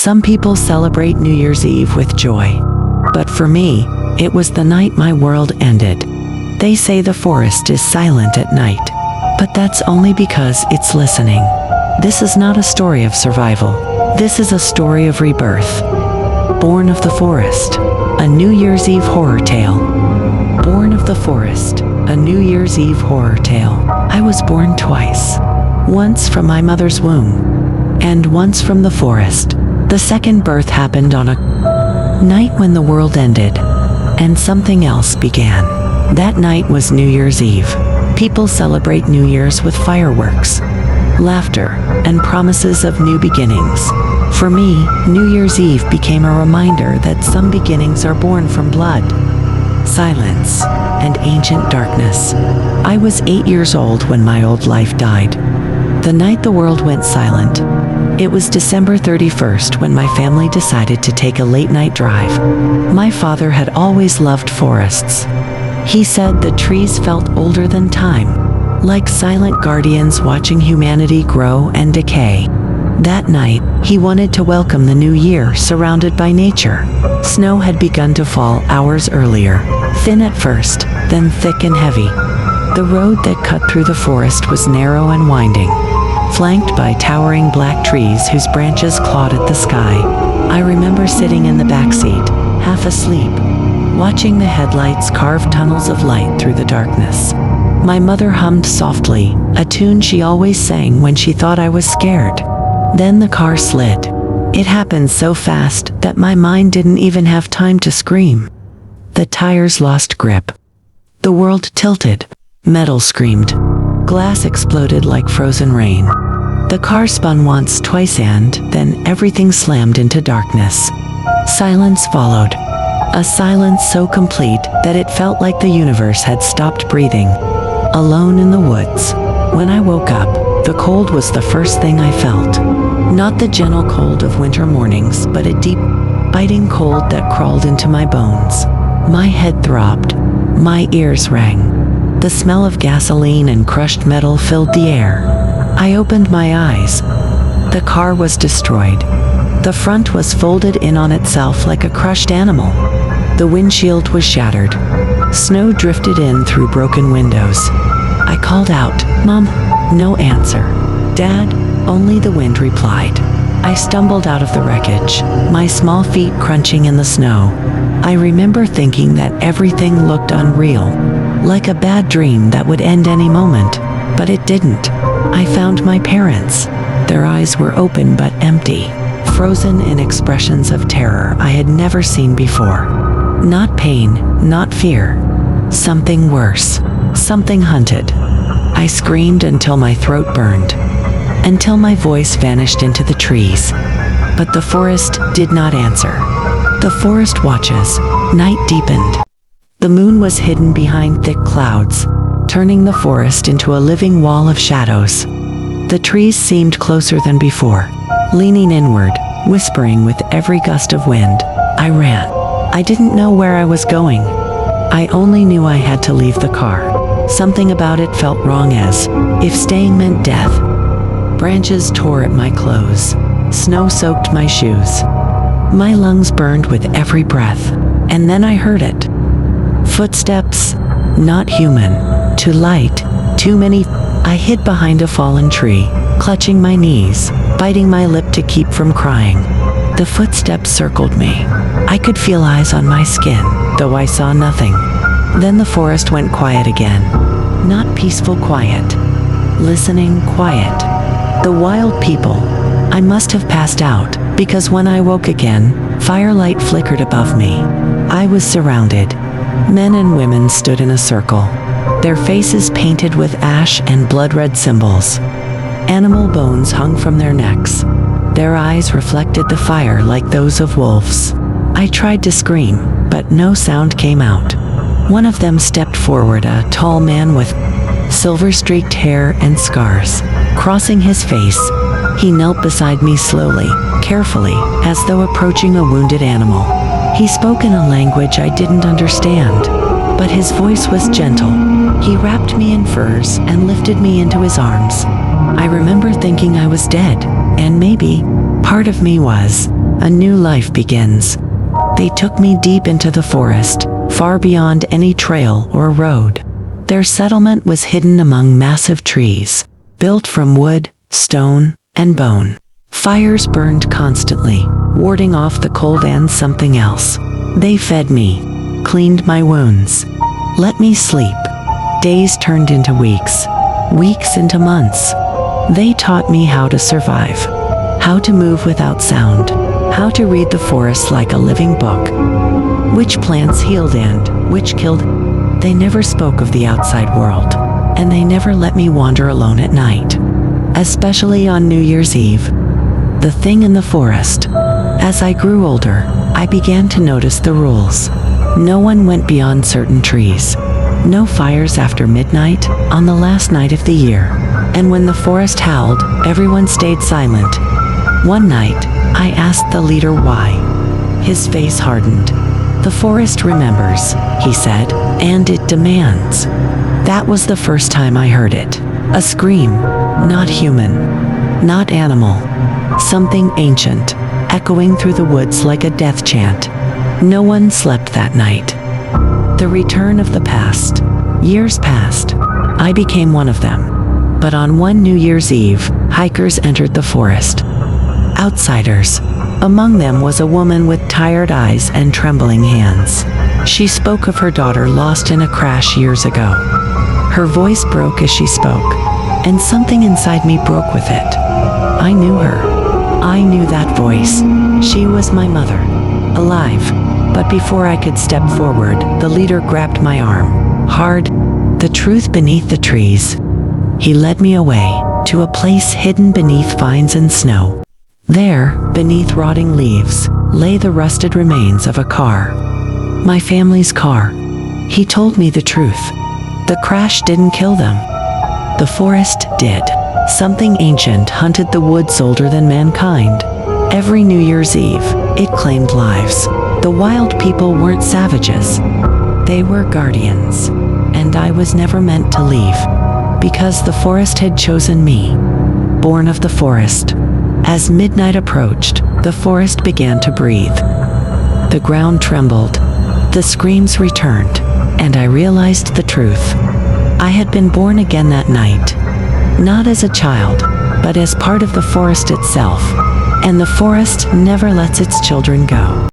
Some people celebrate New Year's Eve with joy. But for me, it was the night my world ended. They say the forest is silent at night, but that's only because it's listening. This is not a story of survival. This is a story of rebirth. Born of the Forest, a New Year's Eve horror tale. Born of the Forest, a New Year's Eve horror tale. I was born twice. Once from my mother's womb, and once from the forest. The second birth happened on a night when the world ended, and something else began. That night was New Year's Eve. People celebrate New Year's with fireworks, laughter, and promises of new beginnings. For me, New Year's Eve became a reminder that some beginnings are born from blood, silence, and ancient darkness. I was 8 years old when my old life died. The night the world went silent. It was December 31st when my family decided to take a late-night drive. My father had always loved forests. He said the trees felt older than time, like silent guardians watching humanity grow and decay. That night, he wanted to welcome the new year surrounded by nature. Snow had begun to fall hours earlier, thin at first, then thick and heavy. The road that cut through the forest was narrow and winding, flanked by towering black trees whose branches clawed at the sky. I remember sitting in the back seat, half asleep, watching the headlights carve tunnels of light through the darkness. My mother hummed softly, a tune she always sang when she thought I was scared. Then the car slid. It happened so fast that my mind didn't even have time to scream. The tires lost grip. The world tilted. Metal screamed. Glass exploded like frozen rain. The car spun once, twice, and then everything slammed into darkness. Silence followed. A silence so complete that it felt like the universe had stopped breathing. Alone in the woods. When I woke up, the cold was the first thing I felt. Not the gentle cold of winter mornings, but a deep, biting cold that crawled into my bones. My head throbbed. My ears rang. The smell of gasoline and crushed metal filled the air. I opened my eyes. The car was destroyed. The front was folded in on itself like a crushed animal. The windshield was shattered. Snow drifted in through broken windows. I called out, "Mom." No answer. "Dad?" Only the wind replied. I stumbled out of the wreckage, my small feet crunching in the snow. I remember thinking that everything looked unreal, like a bad dream that would end any moment, but it didn't. I found my parents. Their eyes were open but empty, frozen in expressions of terror I had never seen before. Not pain, not fear. Something worse. Something hunted. I screamed until my throat burned, until my voice vanished into the trees. But the forest did not answer. The forest watches. Night deepened. The moon was hidden behind thick clouds, turning the forest into a living wall of shadows. The trees seemed closer than before, leaning inward, whispering with every gust of wind. I ran. I didn't know where I was going. I only knew I had to leave the car. Something about it felt wrong, as if staying meant death. Branches tore at my clothes. Snow soaked my shoes. My lungs burned with every breath. And then I heard it. Footsteps. Not human. Too light. Too many. I hid behind a fallen tree, clutching my knees, biting my lip to keep from crying. The footsteps circled me. I could feel eyes on my skin, though I saw nothing. Then the forest went quiet again. Not peaceful quiet. Listening quiet. The wild people. I must have passed out, because when I woke again, firelight flickered above me. I was surrounded. Men and women stood in a circle, their faces painted with ash and blood-red symbols. Animal bones hung from their necks. Their eyes reflected the fire like those of wolves. I tried to scream, but no sound came out. One of them stepped forward, a tall man with silver-streaked hair and scars crossing his face. He knelt beside me slowly, carefully, as though approaching a wounded animal. He spoke in a language I didn't understand, but his voice was gentle. He wrapped me in furs and lifted me into his arms. I remember thinking I was dead, and maybe part of me was. a new life begins. They took me deep into the forest, far beyond any trail or road. Their settlement was hidden among massive trees, built from wood, stone, and bone. Fires burned constantly, warding off the cold and something else. They fed me, cleaned my wounds, let me sleep. Days turned into weeks, weeks into months. They taught me how to survive, how to move without sound, how to read the forest like a living book. Which plants healed and which killed. They never spoke of the outside world, and they never let me wander alone at night, especially on New Year's Eve. The thing in the forest. As I grew older, I began to notice the rules. No one went beyond certain trees. No fires after midnight on the last night of the year. And when the forest howled, everyone stayed silent. One night, I asked the leader why. His face hardened. The forest remembers, he said, and it demands. That was the first time I heard it. A scream, not human, not animal. Something ancient, echoing through the woods like a death chant. No one slept that night. The return of the past. Years passed. I became one of them. But on one New Year's Eve, hikers entered the forest. Outsiders. Among them was a woman with tired eyes and trembling hands. She spoke of her daughter lost in a crash years ago. Her voice broke as she spoke, and something inside me broke with it. I knew her. I knew that voice. She was my mother, alive. But before I could step forward, the leader grabbed my arm, hard. The truth beneath the trees. He led me away, to a place hidden beneath vines and snow. There, beneath rotting leaves, lay the rusted remains of a car. My family's car. He told me the truth. The crash didn't kill them. The forest did. Something ancient hunted the woods older than mankind. Every New Year's Eve, it claimed lives. The wild people weren't savages. They were guardians. And I was never meant to leave. Because the forest had chosen me. Born of the forest. As midnight approached, the forest began to breathe. The ground trembled. The screams returned. And I realized the truth. I had been born again that night. Not as a child, but as part of the forest itself. And the forest never lets its children go.